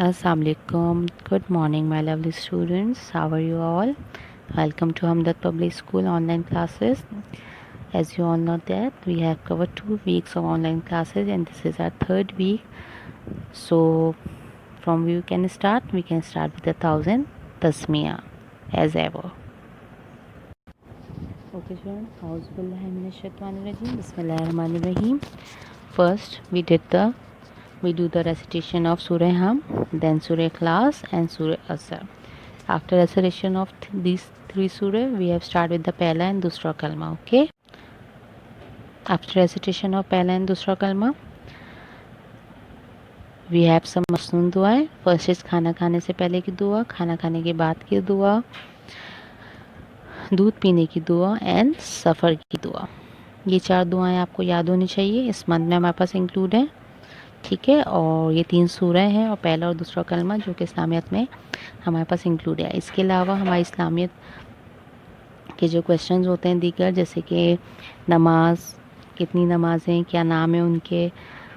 Assalamualaikum. Good morning, my lovely students. How are you all? Welcome to Hamdard Public School online classes. As you all know that we have covered 2 weeks of online classes and this is our third week. So from we can start with 1,000 tasmiya as ever. Okay, students. Auzubillahiminash-shaytanir-rajim. Bismillahir-rahmanir-rahim. First, we do the recitation of Surah Ham, then Surah Ikhlas and Surah Asr. After recitation of these three surah, we have started with the Pehla and Dusra Kalma. Okay. After recitation of Pehla and Dusra Kalma, we have some masnoon दुआएं. First is खाना खाने से पहले की दुआ, खाना खाने के बाद की दुआ, दूध पीने की दुआ एंड सफ़र की दुआ. ये 4 दुआएं आपको याद होनी चाहिए. इस मंथ में हमारे पास इंक्लूड है. ठीक है. और ये 3 सूरह हैं और पहला और दूसरा कलमा जो कि इस्लामियत में हमारे पास इंक्लूड है. इसके अलावा हमारी इस्लामियत के जो क्वेश्चंस होते हैं दीगर, जैसे कि नमाज, कितनी नमाज़ें, क्या नाम है उनके,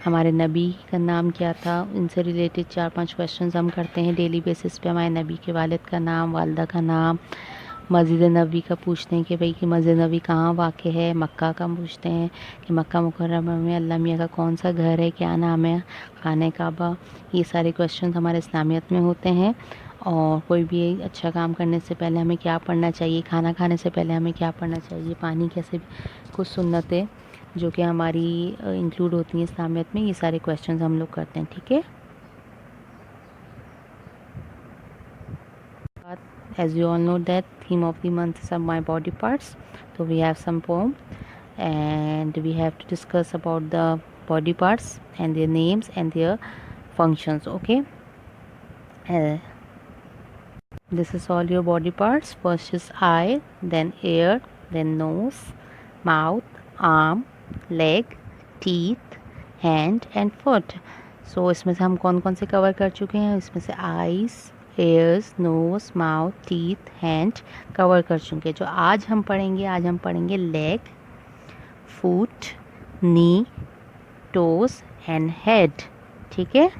हमारे नबी का नाम क्या था, इनसे रिलेटेड 4-5 क्वेश्चंस हम करते हैं डेली बेसिस पे. हमारे नबी के वालिद का नाम, वालदा का नाम, मस्जिद नबी का पूछते हैं कि भाई कि मस्जिद नबी कहाँ वाक़ है. मक्का का पूछते हैं कि मक्का मुकर्रमा में अल्लाह मियाँ का कौन सा घर है, क्या नाम है, खाने काबा. ये सारे क्वेश्चन हमारे इस्लामियत में होते हैं. और कोई भी अच्छा काम करने से पहले हमें क्या पढ़ना चाहिए, खाना खाने से पहले हमें क्या पढ़ना चाहिए, पानी कैसे, कुछ सुन्नतें जो कि हमारी इंक्लूड होती हैं इस्लामियत में. ये सारे क्वेश्चंस हम लोग करते हैं. ठीक है. As you all know that theme of the month is my body parts, so we have some poem and we have to discuss about the body parts and their names and their functions. Okay. uh, this is all your body parts. First is eye, then ear, then nose, mouth, arm, leg, teeth, hand and foot. So इसमें से हम कौन कौन से cover कर चुके हैं. इसमें से eyes, ears, nose, mouth, teeth, hand cover कर चुके हैं. जो आज हम पढ़ेंगे leg, foot, knee, toes and head. ठीक है.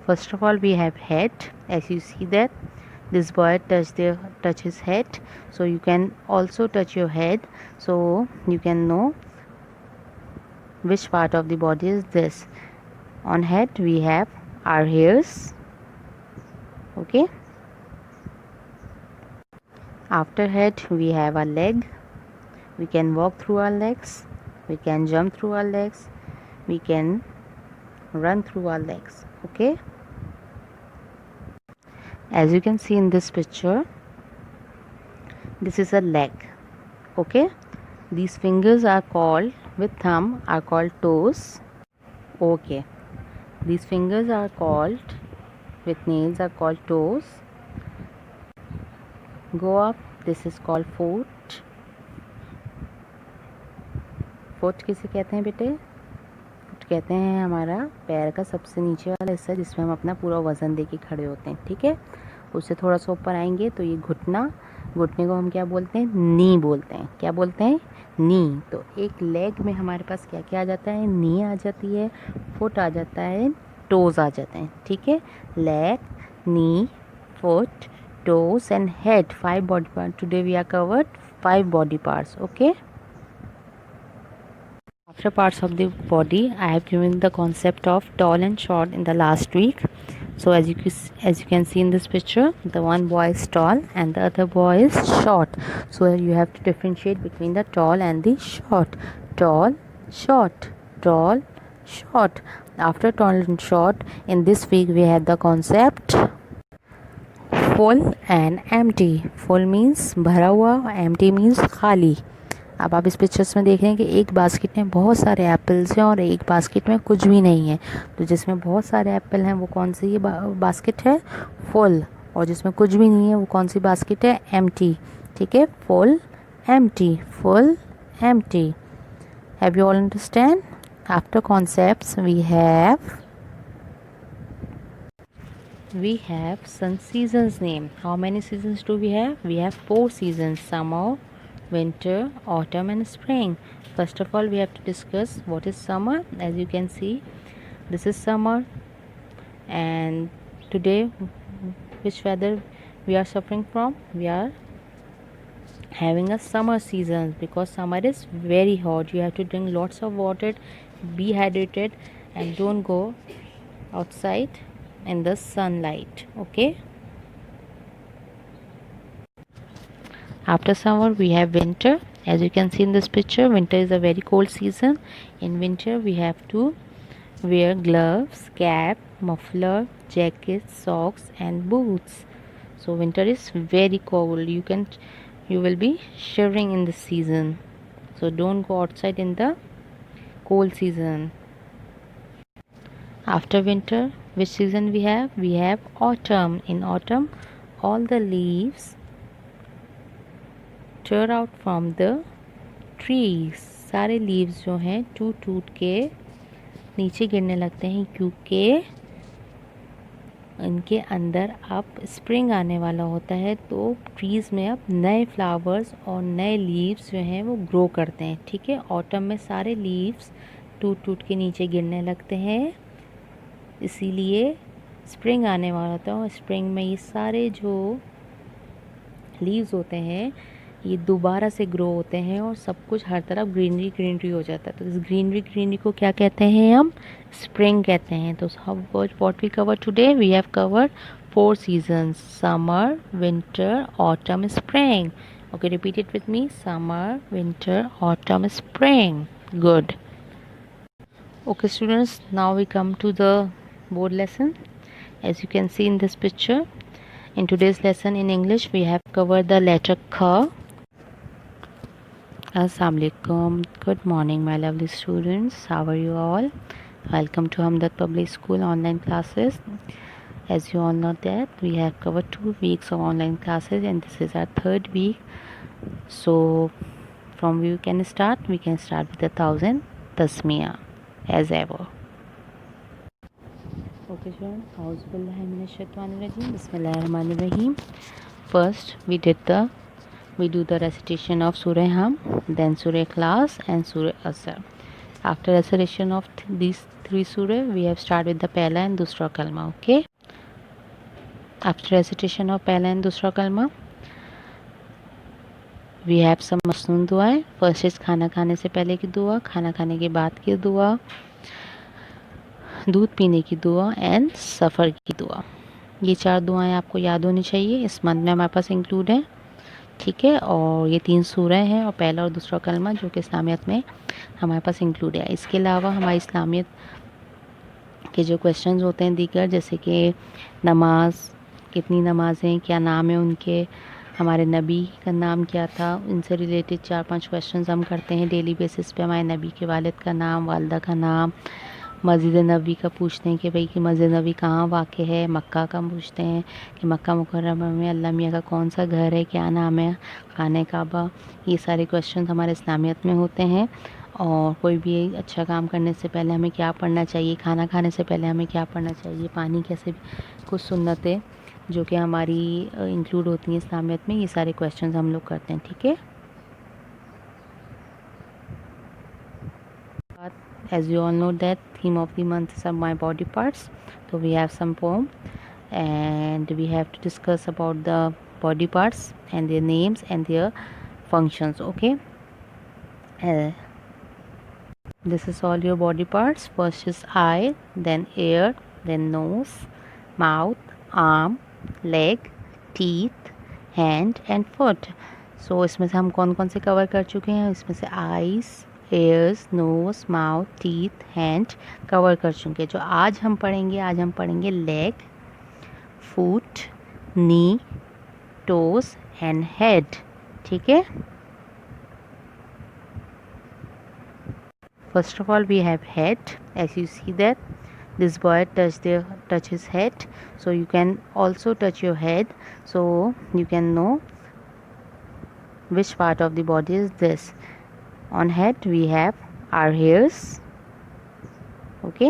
First of all, we have head. As you see that this boy touch his head, so you can also touch your head, so you can know which part of the body is this. On head we have our hairs. Okay. After head we have our leg. We can walk through our legs, we can jump through our legs, we can run through our legs. Okay. As you can see in this picture, this is a leg. Okay. These fingers are called, with thumb are called toes. Okay. These fingers are called, with nails are called toes. Go up, this is called foot. foot किसे कहते हैं बेटे. foot कहते हैं हमारा पैर का सबसे नीचे वाला हिस्सा जिसमें हम अपना पूरा वज़न दे के खड़े होते हैं. ठीक है. उससे थोड़ा सा ऊपर आएंगे तो ये घुटना, घुटने को हम क्या बोलते हैं, नी बोलते हैं. क्या बोलते हैं, नी. तो एक लेग में हमारे पास क्या क्या आ जाता है, नी आ जाती है, फुट आ जाता है, टोज आ जाते हैं. ठीक है. Leg, knee, foot, toes and head. 5 body parts. Today we are covered 5 body parts. Okay. After parts of the body, I have given the concept of tall and short in the last week. So as you can see in this picture, the one boy is tall and the other boy is short. So you have to differentiate between the tall and the short. Tall, short, tall, short. After tall and short, in this week we have the concept full and empty. Full means भरा हुआ, empty means खाली. अब आप इस pictures में देख रहे हैं कि एक बास्केट में बहुत सारे एप्पल्स हैं और एक बास्केट में कुछ भी नहीं है. तो जिसमें बहुत सारे एप्पल हैं वो कौन सी बास्केट है, फुल. और जिसमें कुछ भी नहीं है वो कौन सी बास्केट है, एम्प्टी. ठीक है. Full, empty, full, empty. Have you all understand. After concepts we have some seasons name. How many seasons do we have? We have 4 seasons: summer, winter, autumn and spring. First of all, we have to discuss what is summer. As you can see, This is summer, and today which weather we are suffering from? We are having a summer season because summer is very hot. You have to drink lots of water, be hydrated, and don't go outside in the sunlight. Okay. After summer we have winter. As you can see in this picture, winter is a very cold season. In winter we have to wear gloves, cap, muffler, jackets, socks and boots. So winter is very cold. You will be shivering in this season. So don't go outside in the cold season. After winter, which season we have? We have autumn. In autumn, all the leaves tear out from the trees. सारे leaves जो हैं टूट टूट के नीचे गिरने लगते हैं क्योंकि इनके अंदर अब स्प्रिंग आने वाला होता है, तो ट्रीज़ में अब नए फ्लावर्स और नए लीव्स जो हैं वो ग्रो करते हैं। ठीक है, ऑटम में सारे लीव्स टूट टूट के नीचे गिरने लगते हैं, इसीलिए स्प्रिंग आने वाला होता है। और स्प्रिंग में ये सारे जो लीव्स होते हैं ये दोबारा से ग्रो होते हैं और सब कुछ हर तरफ ग्रीनरी ग्रीनरी हो जाता है। तो इस ग्रीनरी ग्रीनरी को क्या कहते हैं? हम स्प्रिंग कहते हैं। तो what we cover today? We have covered 4 seasons, summer, winter, autumn, spring. Okay, repeat it with me, summer, winter, autumn, spring. Good. Okay students, now we come to the board lesson. As you can see in this picture, in today's lesson in English we have covered the letter K. Assalamualaikum. Good morning my lovely students. How are you all? Welcome to Hamdard Public School online classes. As you all know that we have covered 2 weeks of online classes and this is our 3rd week. So from we can start with the 1000 tasmiya as ever. Okay students, Auzubillahiminash-shaytanir-rajim. Bismillahir-rahmanir-rahim. First we do the recitation of Surah Ham, then Surah Ikhlas and Surah Asr. After recitation of these 3 surah, we have started with the Pehla and Dusra Kalma. Okay. After recitation of Pehla and Dusra Kalma, we have some masnoon दुआएं. First is खाना खाने से पहले की दुआ, खाना खाने के बाद की दुआ, दूध पीने की दुआ एंड सफ़र की दुआ। ये 4 दुआएं आपको याद होनी चाहिए, इस मंथ में हमारे पास इंक्लूड है। ठीक है, और ये 3 सूरह हैं और पहला और दूसरा कलमा जो कि इस्लामियत में हमारे पास इंक्लूड है। इसके अलावा हमारी इस्लामियत के जो क्वेश्चंस होते हैं दीगर, जैसे कि नमाज, कितनी नमाज़ें, क्या नाम है उनके, हमारे नबी का नाम क्या था, इनसे रिलेटेड 4-5 क्वेश्चंस हम करते हैं डेली बेसिस पे। हमारे नबी के वालिद का नाम, वालदा का नाम, मस्जिद नबी का पूछते हैं कि भाई कि मस्जिद नबी कहाँ वाक़ है, मक्का का पूछते हैं कि मक्का मुकर्रमा में अल्लाह मियाँ का कौन सा घर है, क्या नाम है, खाने काबा। ये सारे क्वेश्चन हमारे इस्लामियत में होते हैं। और कोई भी अच्छा काम करने से पहले हमें क्या पढ़ना चाहिए, खाना खाने से पहले हमें क्या पढ़ना चाहिए, पानी कैसे, कुछ सुन्नतें जो कि हमारी इंक्लूड होती हैं इस्लामियत में, ये सारे क्वेश्चन हम लोग करते हैं। ठीक है, as you all know that theme of the month is my body parts, so we have some poem and we have to discuss about the body parts and their names and their functions. Okay, this is all your body parts. First is eye, then ear, then nose, mouth, arm, leg, teeth, hand and foot. So इसमें से हम कौन कौन से cover कर चुके हैं? इसमें से eyes, ears, nose, mouth, teeth, hand cover कर चुके हैं। जो आज हम पढ़ेंगे leg, foot, knee, toes and head. ठीक है, first of all we have head. As you see that this boy touch his head, so you can also touch your head, so you can know which part of the body is this. On head we have our hairs. Okay,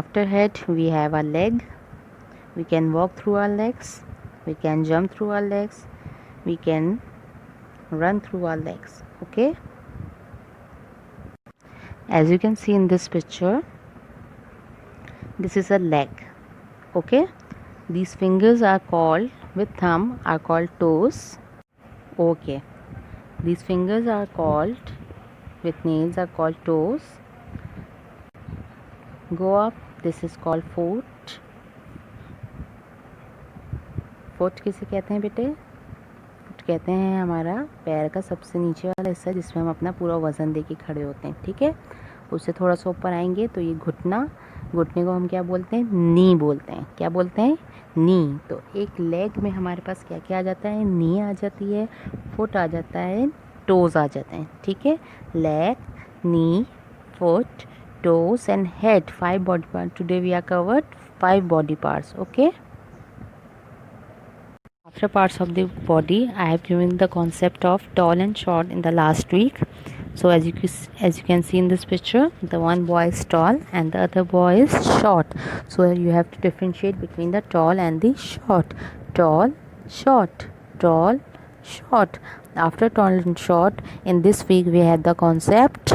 after head we have our leg. We can walk through our legs, we can jump through our legs, we can run through our legs. Okay, As you can see in this picture, this is a leg. Okay, these fingers are called, with thumb are called toes. Okay, these fingers are called, with nails are called toes. Go up, this is called foot. Foot किसे कहते हैं बेटे? Foot कहते हैं हमारा पैर का सबसे नीचे वाला हिस्सा, जिसमें हम अपना पूरा वज़न दे के खड़े होते हैं, ठीक है। उससे थोड़ा सा ऊपर आएंगे तो ये घुटना, घुटने को हम क्या बोलते हैं? नी बोलते हैं। क्या बोलते हैं? नी। तो एक लेग में हमारे पास क्या क्या आ जाता है? नी आ जाती है, फुट आ जाता है, टोज़ आ जाते हैं, ठीक है। Leg, knee, foot, toes and head, 5 body parts. Today we are covered 5 body parts. Okay, after parts of the body, I have given the concept of tall and short in the last week. So as you can see in this picture, the one boy is tall and the other boy is short. So you have to differentiate between the tall and the short. Tall, short, tall, short. After tall and short, in this week we had the concept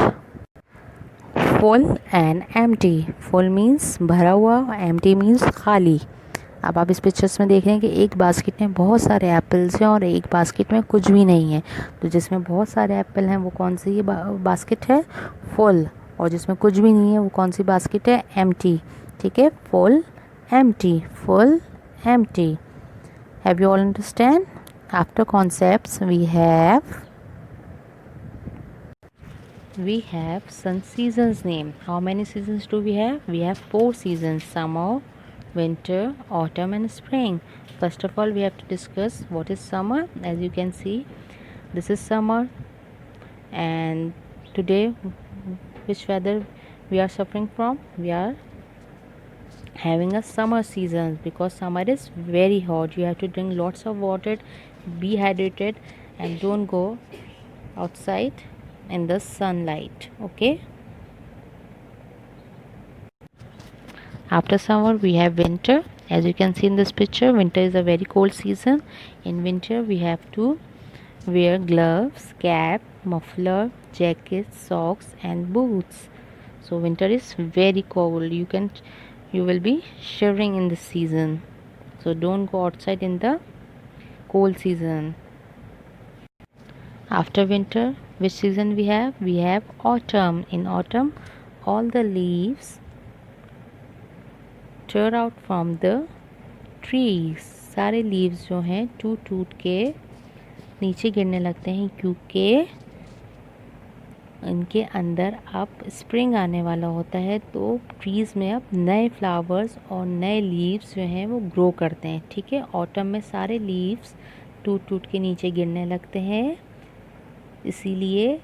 full and empty. Full means भरा हुआ, empty means खाली। अब आप इस pictures में देख रहे हैं कि एक बास्केट में बहुत सारे एप्पल्स हैं और एक बास्केट में कुछ भी नहीं है। तो जिसमें बहुत सारे एप्पल हैं वो कौन सी बास्केट है? फुल। और जिसमें कुछ भी नहीं है वो कौन सी बास्केट है? एम्प्टी। ठीक है, full, empty, full, empty. Have you all understand? After concepts we have some seasons name. How many seasons do we have? We have 4 seasons: summer, winter, autumn and spring. First of all, we have to discuss what is summer. As you can see, this is summer, and today which weather we are suffering from? We are having a summer season because summer is very hot. You have to drink lots of water, be hydrated, and don't go outside in the sunlight. Okay, after summer we have winter. As you can see in this picture, winter is a very cold season. In winter we have to wear gloves, cap, muffler, jackets, socks and boots. So winter is very cold. You will be shivering in this season, so don't go outside in the cold season. After winter, which season we have? We have autumn. In autumn, all the leaves tear out from the trees. सारे leaves जो हैं टूट टूट के नीचे गिरने लगते हैं, क्योंकि इनके अंदर अब स्प्रिंग आने वाला होता है। तो ट्रीज़ में अब नए फ्लावर्स और नए लीव्स जो हैं वो ग्रो करते हैं। ठीक है, ऑटम में सारे लीव्स टूट टूट के नीचे गिरने लगते हैं, इसीलिए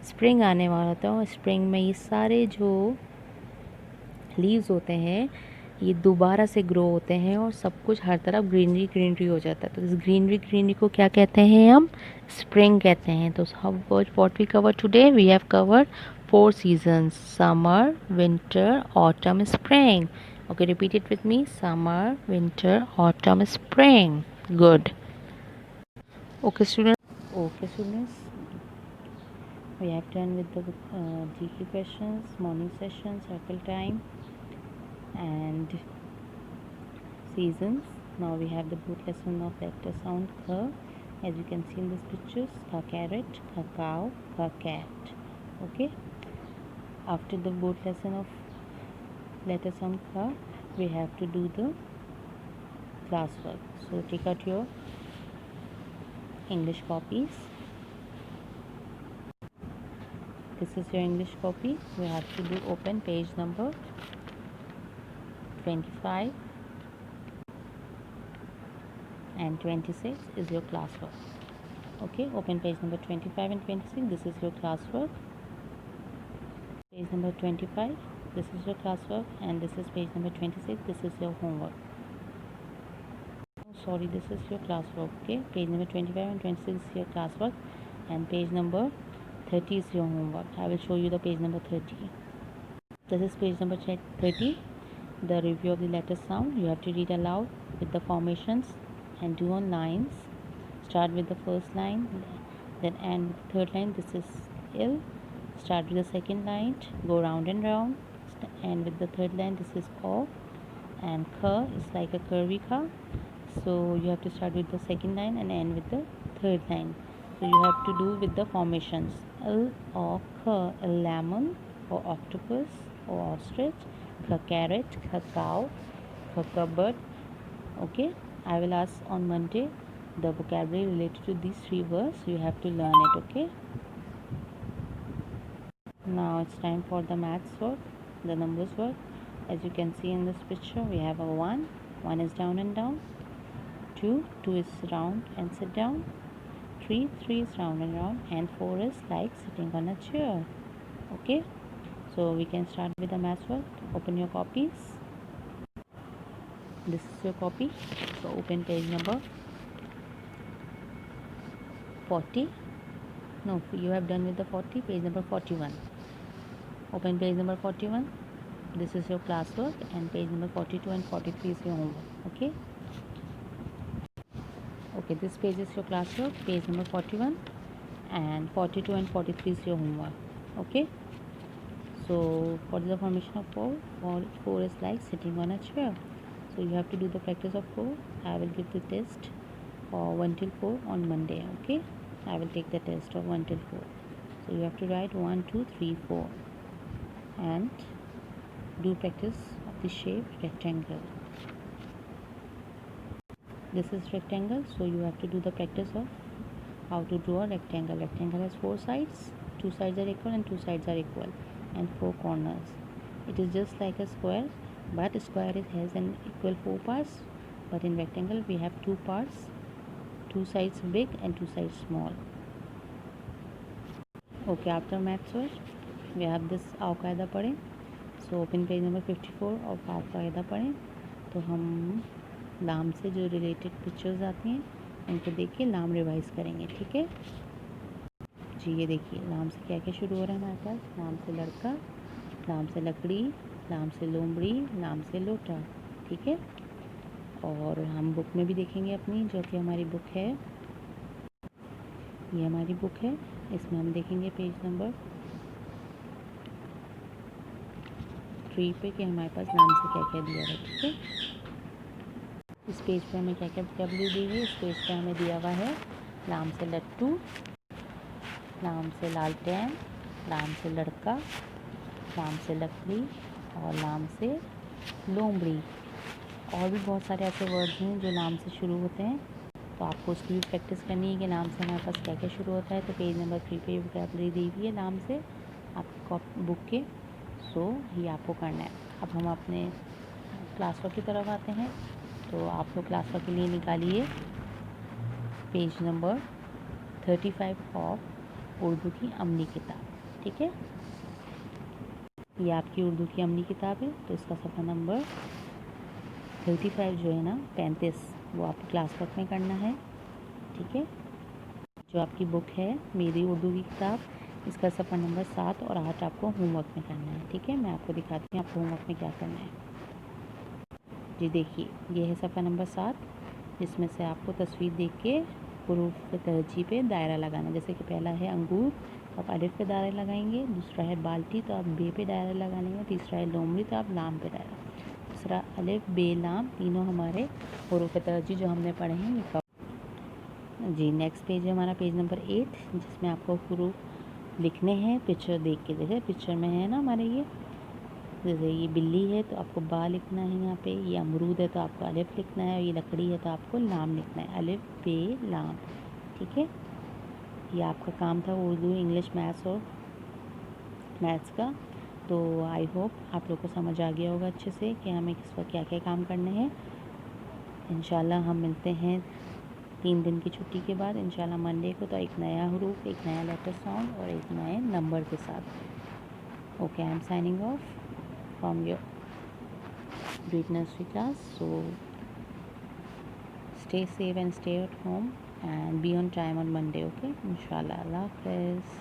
स्प्रिंग आने वाला होता है। और स्प्रिंग में ये सारे जो लीव्स होते हैं ये दोबारा से ग्रो होते हैं और सब कुछ हर तरफ ग्रीनरी ग्रीनरी हो जाता है। तो इस ग्रीनरी ग्रीनरी को क्या कहते हैं? हम स्प्रिंग कहते हैं। तो what we cover today? We have covered 4 seasons: summer, winter, autumn, spring. Okay, repeat it with me: summer, winter, autumn, spring. Good. Okay students, we have done with the GK questions, morning session, circle time and seasons. Now we have the both lesson of letter sound kha. As you can see in these pictures, kha carrot, kha cow, kha cat. Okay, after the both lesson of letter sound kha, we have to do the classwork. So take out your English copies. This is your English copy. You have to do open page number 25 and 26 is your classwork. Okay, open page number 25 and 26. This is your classwork. Page number 25. This is your classwork, and this is page number 26. This is your homework. Sorry, this is your classwork. Okay, page number 25 and 26 is your classwork, and page number 30 is your homework. I will show you the page number 30. This is page number 30, the review of the letter sound. You have to read aloud with the formations and do on lines. Start with the first line, then end with the third line. This is ill. Start with the second line, go round and round, and with the third line this is O, and K is like a curvy K, so you have to start with the second line and end with the third line. So you have to do with the formations L or K, a lemon or octopus or ostrich, K carrot, K cow, K cupboard. Okay, I will ask on Monday the vocabulary related to these three words. You have to learn it. Okay, now it's time for the maths work, the numbers work. As you can see in this picture, we have a 1 is down and down, 2 is round and sit down, 3 is round and round, and 4 is like sitting on a chair. Okay, so we can start with the maths work. Open your copies. This is your copy, so open page number 40. No, you have done with the 40, page number 41. Open page number 41. This is your classwork, and page number 42 and 43 is your homework. Okay, this page is your classwork, page number 41, and 42 and 43 is your homework. Okay, so what is the formation of 4? 4 is like sitting on a chair, so you have to do the practice of 4. I will give the test for 1 till 4 on Monday. Okay, I will take the test of 1 till 4, so you have to write 1 2 3 4 and do practice of the shape rectangle. This is rectangle, so you have to do the practice of how to draw a rectangle. Rectangle has 4 sides, 2 sides are equal and 2 sides are equal, and 4 corners. It is just like a square, but square has an equal 4 parts, but in rectangle we have 2 parts, 2 sides big and 2 sides small. Okay, after maths work we have this आओ कायदा पढ़ें. So open page number 54 of आओ कायदा पढ़ें. तो हम नाम से जो रिलेटेड पिक्चर्स आती हैं उनको देख के नाम रिवाइज करेंगे. ठीक है जी, ये देखिए नाम से क्या क्या शुरू हो रहा है हमारे पास. नाम से लड़का, नाम से लकड़ी, नाम से लोमड़ी, नाम से लोटा. ठीक है, और हम बुक में भी देखेंगे अपनी, जो कि हमारी बुक है, ये हमारी बुक है, इसमें हम देखेंगे पेज नंबर 3 पे कि हमारे पास नाम से क्या क्या दिया है. ठीक है, इस पेज पे हमें क्या क्या वोकैबुलरी दी हुई है. इस पेज पे हमें दिया हुआ है नाम से लट्टू, नाम से लालटेन, नाम से लड़का, नाम से लकड़ी और नाम से लोमड़ी. और भी बहुत सारे ऐसे वर्ड्स हैं जो नाम से शुरू होते हैं, तो आपको उसकी भी प्रैक्टिस करनी है कि नाम से हमारे पास क्या क्या शुरू होता है. तो पेज नंबर 3 पे वोकैबुलरी दी हुई है नाम से आपकी बुक के. सो ये आपको करना है. अब हम अपने क्लास वर्क की तरफ आते हैं. तो आप लोग क्लास वर्क के लिए निकालिए पेज नंबर 35 ऑफ उर्दू की अमली किताब. ठीक है, ये आपकी उर्दू की अमली किताब है, तो इसका सफ़ा नंबर 35 जो है ना 35, वो आपको क्लास वर्क में करना है. ठीक है, जो आपकी बुक है मेरी उर्दू की किताब, इसका सफ़ा नंबर 7 और 8 आपको होमवर्क में करना है. ठीक है, मैं आपको दिखाती हूँ आपको होमवर्क में क्या करना है. जी देखिए, ये है सफ़ा नंबर 7, जिसमें से आपको तस्वीर देख के हुरूफ तरजीह पे दायरा लगाना. जैसे कि पहला है अंगूर, तो आप अलिफ पे दायरा लगाएंगे. दूसरा है बाल्टी, तो आप बे पे दायरा लगा लेंगे. तीसरा है लोमड़ी, तो आप लाम पे दायरा. दूसरा अलिफ बे लाम, तीनों हमारे हुरूफ तरजीह जो हमने पढ़े हैं ये कवर. जी नेक्स्ट पेज है हमारा पेज नंबर 8, जिसमें आपको हुरूफ लिखने हैं पिक्चर देख के. जैसे पिक्चर में है ना हमारे ये, जैसे ये बिल्ली है तो आपको बा लिखना है यहाँ पे. ये अमरूद है तो आपको अलिफ लिखना है. ये लकड़ी है तो आपको लाम लिखना है, अलिफ बे लाम. ठीक है, ये आपका काम था उर्दू, इंग्लिश, मैथ्स का. तो आई होप आप लोग को समझ आ गया होगा अच्छे से कि हमें किस वक्त क्या क्या काम करने हैं. इंशाल्लाह हम मिलते हैं 3 दिन की छुट्टी के बाद, इंशाल्लाह मंडे को, तो एक नया हुरूफ, एक नया लेटर साउंड और एक नए नंबर के साथ. Okay, I am signing off from your Great Nursery class. So stay safe and stay at home and be on time on Monday. Okay, inshallah. Allah Hafiz.